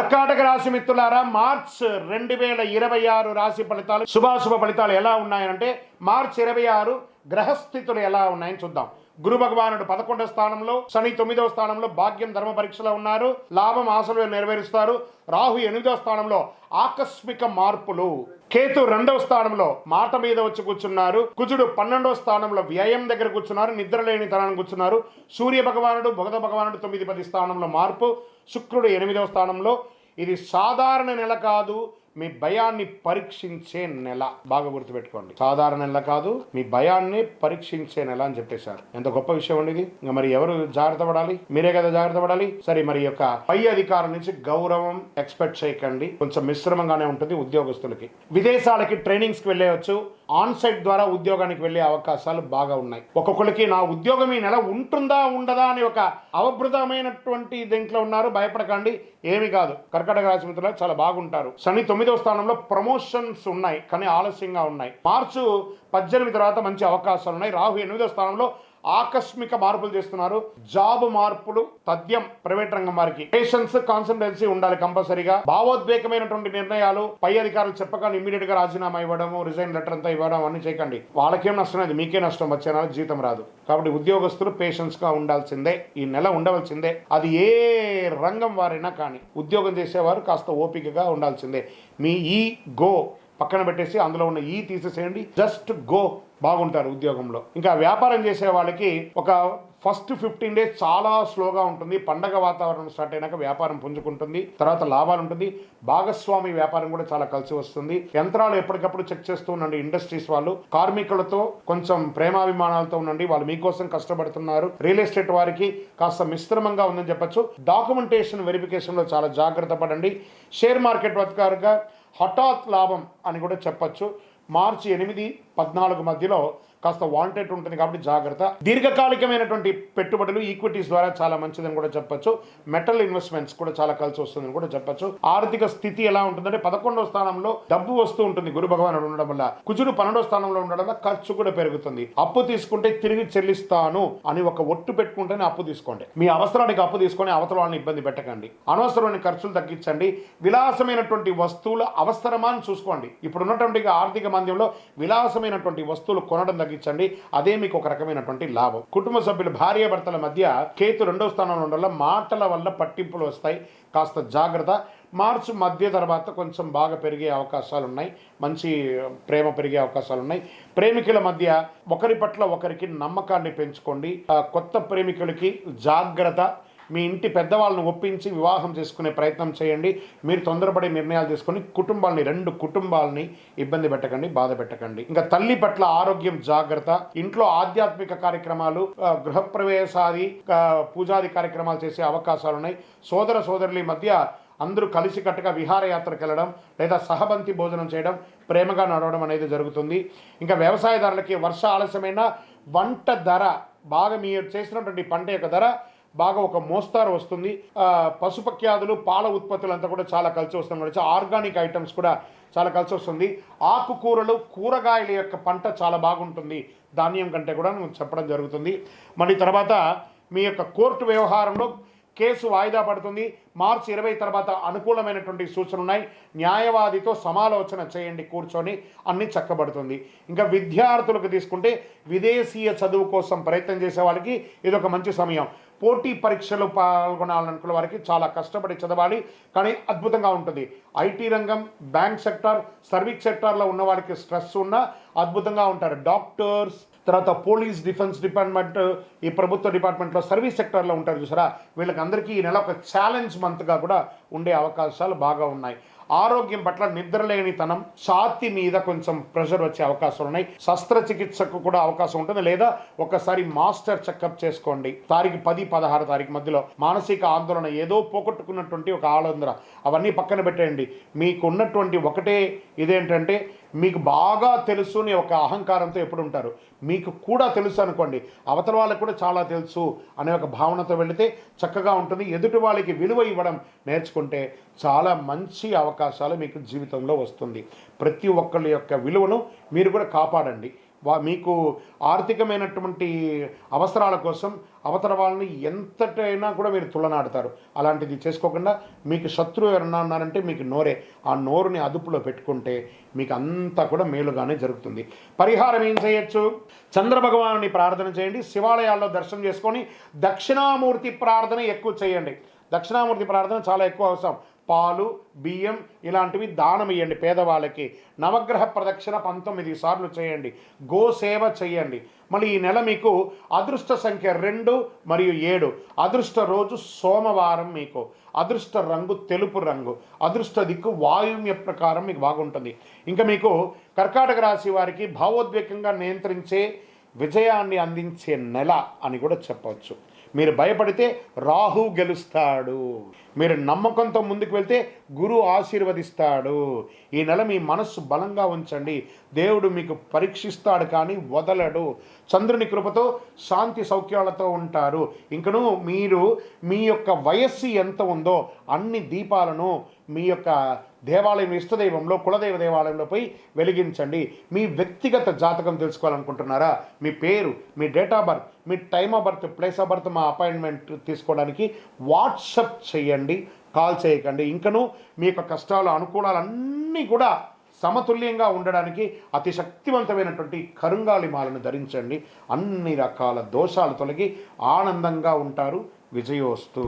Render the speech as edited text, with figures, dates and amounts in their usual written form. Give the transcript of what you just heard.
కర్కాటక రాశి మిత్రులారా, మార్చ్ 2026 రాశి ఫలితాలు శుభాశుభ ఫలితాలు ఎలా ఉన్నాయంటే, మార్చ్ 26 గ్రహస్థితులు ఎలా ఉన్నాయని చూద్దాం. గురు భగవానుడు 11వ స్థానంలో, శని 9వ స్థానంలో భాగ్యం ధర్మ పరీక్షలో ఉన్నారు. లాభం ఆశలు నెరవేరుస్తారు. రాహు 8వ స్థానంలో ఆకస్మిక మార్పులు. కేతు 2వ స్థానంలో మాట మీద వచ్చి కూర్చున్నారు. కుజుడు 12వ స్థానంలో వ్యయం దగ్గర కూర్చున్నారు. నిద్ర లేని తనాన్ని కూర్చున్నారు. సూర్య భగవానుడు బుధ భగవానుడు 9-10 స్థానంలో మార్పు. శుక్రుడు 8వ స్థానంలో. ఇది సాధారణ నెల కాదు, మీ భయాన్ని పరీక్షించే నెల. బాగా గుర్తుపెట్టుకోండి, సాధారణ నెల కాదు, మీ భయాన్ని పరీక్షించే నెల అని చెప్పేశారు. ఎంత గొప్ప విషయం అండి ఇది. ఇంకా మరి ఎవరు జాగ్రత్త పడాలి? మీరే కదా జాగ్రత్త పడాలి. సరే, మరి యొక్క పై అధికారుల నుంచి గౌరవం ఎక్స్పెక్ట్ చేయకండి. కొంచెం మిశ్రమంగానే ఉంటుంది ఉద్యోగస్తులకి. విదేశాలకి ట్రైనింగ్స్ కి వెళ్ళవచ్చు. ఆన్ సైట్ ద్వారా ఉద్యోగానికి వెళ్లే అవకాశాలు బాగా ఉన్నాయి. ఒక్కొక్కరికి నా ఉద్యోగం ఈ నెల ఉంటుందా ఉండదా అని ఒక అవబృతమైనటువంటి దీంట్లో ఉన్నారు. భయపడకండి, ఏమి కాదు. కర్కాటక రాశి మిత్రులు చాలా బాగుంటారు. శని 9వ స్థానంలో ప్రమోషన్స్ ఉన్నాయి, కానీ ఆలస్యంగా ఉన్నాయి. మార్చి 18 తర్వాత మంచి అవకాశాలు ఉన్నాయి. రాహు 8వ స్థానంలో ఆకస్మిక మార్పులు చేస్తున్నారు. జాబ్ మార్పులు తథ్యం. ప్రైవేట్ రంగం వారికి పేషెన్స్, కాన్సంట్రేన్సీ ఉండాలి కంపల్సరీగా. భావోద్వేగమైనటువంటి నిర్ణయాలు పై అధికారులు చెప్పగానే ఇమ్మీడియట్ గా రాజీనామా ఇవ్వడము, రిజైన్ లెటర్ అంతా ఇవ్వడం అన్ని చేయకండి. వాళ్ళకేం నష్టం లేదు, మీకే నష్టం. వచ్చే నెల జీతం రాదు. కాబట్టి ఉద్యోగస్తులు పేషెన్స్ గా ఉండాల్సిందే, ఈ నెల ఉండవలసిందే. అది ఏ రంగం వారైనా కానీ ఉద్యోగం చేసేవారు కాస్త ఓపికగా ఉండాల్సిందే. మీ ఈ గో పక్కన పెట్టేసి అందులో ఉన్న ఈ తీసేసేయండి. జస్ట్ గో, బాగుంటారు ఉద్యోగంలో. ఇంకా వ్యాపారం చేసే వాళ్ళకి ఒక ఫస్ట్ 15 డేస్ చాలా స్లోగా ఉంటుంది. పండగ వాతావరణం స్టార్ట్ అయినాక వ్యాపారం పుంజుకుంటుంది. తర్వాత లాభాలు ఉంటుంది. భాగస్వామి వ్యాపారం కూడా చాలా కలిసి వస్తుంది. యంత్రాలు ఎప్పటికప్పుడు చెక్ చేస్తూ ఉండండి. ఇండస్ట్రీస్ వాళ్ళు కార్మికులతో కొంచెం ప్రేమాభిమానాలతో ఉండండి. వాళ్ళు మీకోసం కష్టపడుతున్నారు. రియల్ ఎస్టేట్ వారికి కాస్త మిశ్రమంగా ఉందని చెప్పొచ్చు. డాక్యుమెంటేషన్ వెరిఫికేషన్ లో చాలా జాగ్రత్త పడండి. షేర్ మార్కెట్ వర్గారుగా హఠాత్ లాభం అని కూడా చెప్పచ్చు. మార్చి 8-14 మధ్యలో కాస్త వాంటెడ్ ఉంటుంది కాబట్టి జాగ్రత్త. దీర్ఘకాలికమైనటువంటి పెట్టుబడులు ఈక్విటీస్ ద్వారా చాలా మంచిదని కూడా చెప్పొచ్చు. మెటల్ ఇన్వెస్ట్మెంట్స్ కూడా చాలా కలిసి వస్తుందని కూడా చెప్పొచ్చు. ఆర్థిక స్థితి ఎలా ఉంటుందంటే 11వ స్థానంలో డబ్బు వస్తూ ఉంటుంది గురు భగవానుడు ఉండడం వల్ల. కుజుడు 12వ స్థానంలో ఉండడం వల్ల ఖర్చు కూడా పెరుగుతుంది. అప్పు తీసుకుంటే తిరిగి చెల్లిస్తాను అని ఒక ఒట్టు పెట్టుకుంటేనే అప్పు తీసుకోండి. మీ అవసరానికి అప్పు తీసుకొని అవతల వాళ్ళని ఇబ్బంది పెట్టకండి. అనవసరమైన ఖర్చులు తగ్గించండి. విలాసమైనటువంటి వస్తువుల అవసరమా అని చూసుకోండి. ఇప్పుడు ఉన్నటువంటి ఆర్థిక మాంద్యంలో విలాసమైనటువంటి వస్తువులు కొనడం తగ్గించండి. అదే మీకు ఒక రకమైనటువంటి లాభం. కుటుంబ సభ్యులు భార్యాభర్తల మధ్య కేతు 2వ స్థానంలో ఉండడం మాటల వల్ల పట్టింపులు వస్తాయి. కాస్త జాగ్రత్త. మార్చి మధ్య తర్వాత కొంచెం బాగా పెరిగే అవకాశాలు ఉన్నాయి. మంచి ప్రేమ పెరిగే అవకాశాలు ఉన్నాయి. ప్రేమికుల మధ్య ఒకరి పట్ల ఒకరికి నమ్మకాన్ని పెంచుకోండి. కొత్త ప్రేమికులకి జాగ్రత్త. మీ ఇంటి పెద్దవాళ్ళని ఒప్పించి వివాహం చేసుకునే ప్రయత్నం చేయండి. మీరు తొందరపడే నిర్ణయాలు తీసుకొని రెండు కుటుంబాలని ఇబ్బంది పెట్టకండి, బాధ పెట్టకండి. ఇంకా తల్లి పట్ల ఆరోగ్యం జాగ్రత్త. ఇంట్లో ఆధ్యాత్మిక కార్యక్రమాలు, గృహప్రవేశాది పూజాది కార్యక్రమాలు చేసే అవకాశాలు ఉన్నాయి. సోదర సోదరుల మధ్య అందరూ కలిసికట్టుగా విహారయాత్రకు వెళ్ళడం లేదా సహబంతి భోజనం చేయడం, ప్రేమగా నడవడం అనేది జరుగుతుంది. ఇంకా వ్యవసాయదారులకి వర్ష ఆలస్యమైన వంట ధర బాగా, మీరు చేసినటువంటి పంట యొక్క ధర బాగా ఒక మోస్తారు వస్తుంది. పశుపక్ష్యాదులు, పాల ఉత్పత్తులు అంతా కూడా చాలా కలిసి వస్తుంది. ఆర్గానిక్ ఐటమ్స్ కూడా చాలా కలిసి వస్తుంది. ఆకుకూరలు, కూరగాయల యొక్క పంట చాలా బాగుంటుంది ధాన్యం కంటే కూడా చెప్పడం జరుగుతుంది. మళ్ళీ తర్వాత మీ యొక్క కోర్టు వ్యవహారంలో కేసు వాయిదా పడుతుంది. మార్చి 20 తర్వాత అనుకూలమైనటువంటి సూచనలు ఉన్నాయి. న్యాయవాదితో సమాలోచన చేయండి, కూర్చొని అన్ని చక్కబడుతుంది. ఇంకా విద్యార్థులకు తీసుకుంటే విదేశీయ చదువు కోసం ప్రయత్నం చేసే వాళ్ళకి ఇది ఒక మంచి సమయం. పోటీ పరీక్షలు పాల్గొనాలనుకున్న వారికి చాలా కష్టపడి చదవాలి, కానీ అద్భుతంగా ఉంటుంది. ఐటీ రంగం, బ్యాంక్ సెక్టార్, సర్వీస్ సెక్టార్లో ఉన్న వారికి స్ట్రెస్ ఉన్నా అద్భుతంగా ఉంటారు. డాక్టర్స్, తర్వాత పోలీస్, డిఫెన్స్ డిపార్ట్మెంట్, ఈ ప్రభుత్వ డిపార్ట్మెంట్లో సర్వీస్ సెక్టార్లో ఉంటారు చూసారా, వీళ్ళకి అందరికీ ఈ నెల ఒక ఛాలెంజ్ మంత్గా కూడా ఉండే అవకాశాలు బాగా ఉన్నాయి. ఆరోగ్యం పట్ల నిద్రలేనితనం, ఛాతీ మీద కొంచెం ప్రెషర్ వచ్చే అవకాశాలు ఉన్నాయి. శస్త్రచికిత్సకు కూడా అవకాశం ఉంటుంది, లేదా ఒకసారి మాస్టర్ చెకప్ చేసుకోండి. తారీఖు 10-16 తారీఖు మధ్యలో మానసిక ఆందోళన, ఏదో పోగొట్టుకున్నటువంటి ఒక ఆందోళన, అవన్నీ పక్కన పెట్టేయండి. మీకు ఉన్నటువంటి ఒకటే ఇదేంటంటే, మీకు బాగా తెలుసు అని ఒక అహంకారంతో ఎప్పుడు ఉంటారు. మీకు కూడా తెలుసు అనుకోండి, అవతల వాళ్ళకు కూడా చాలా తెలుసు అనే ఒక భావనతో వెళితే చక్కగా ఉంటుంది. ఎదుటి వాళ్ళకి విలువ ఇవ్వడం నేర్చుకుంటే చాలా మంచి అవకాశాలు మీకు జీవితంలో వస్తుంది. ప్రతి ఒక్కళ్ళ యొక్క విలువను మీరు కూడా కాపాడండి. మీకు ఆర్థికమైనటువంటి అవసరాల కోసం అవతల వాళ్ళని ఎంతటైనా కూడా మీరు తులనాడతారు. అలాంటిది చేసుకోకుండా, మీకు శత్రువు ఎవరన్నా ఉన్నారంటే మీకు నోరే, ఆ నోరుని అదుపులో పెట్టుకుంటే మీకు అంతా కూడా మేలుగానే జరుగుతుంది. పరిహారం ఏం చేయొచ్చు? చంద్రభగవానుని ప్రార్థన చేయండి, శివాలయాల్లో దర్శనం చేసుకొని దక్షిణామూర్తి ప్రార్థన ఎక్కువ చేయండి. దక్షిణామూర్తి ప్రార్థన చాలా ఎక్కువ అవసరం. పాలు, బియ్యం ఇలాంటివి దానం ఇవ్వండి పేదవాళ్ళకి. నవగ్రహ ప్రదక్షిణ 19 సార్లు చేయండి. గోసేవ చేయండి. మళ్ళీ ఈ నెల మీకు అదృష్ట సంఖ్య 2 మరియు 7. అదృష్ట రోజు సోమవారం. మీకు అదృష్ట రంగు తెలుపు రంగు. అదృష్ట దిక్కు వాయువ్య ప్రకారం మీకు బాగుంటుంది. ఇంకా మీకు కర్కాటక రాశి వారికి భావోద్వేగంగా నియంత్రించే, విజయాన్ని అందించే నెల అని కూడా చెప్పవచ్చు. మీరు భయపడితే రాహు గెలుస్తాడు. మీరు నమ్మకంతో ముందుకు వెళ్తే గురువు ఆశీర్వదిస్తాడు. ఈ నెల మీ మనస్సు బలంగా ఉంచండి. దేవుడు మీకు పరీక్షిస్తాడు కానీ వదలడు. చంద్రుని కృపతో శాంతి సౌఖ్యాలతో ఉంటారు. ఇంకను మీరు మీ యొక్క వయస్సు ఎంత ఉందో అన్ని దీపాలను మీ యొక్క దేవాలయం, ఇష్టదైవంలో, కులదైవ దేవాలయంలో పోయి వెలిగించండి. మీ వ్యక్తిగత జాతకం తెలుసుకోవాలనుకుంటున్నారా? మీ పేరు, మీ డేట్ ఆఫ్ బర్త్, మీ time of birth, place of birth, మా అపాయింట్మెంట్ తీసుకోవడానికి వాట్సప్ చేయండి, కాల్ చేయకండి. ఇంకను మీ యొక్క కష్టాలు, అనుకూలాలన్నీ కూడా సమతుల్యంగా ఉండడానికి అతి శక్తివంతమైనటువంటి కరుంగాలి మాలను ధరించండి. అన్ని రకాల దోషాలు తొలగి ఆనందంగా ఉంటారు. విజయోస్తు.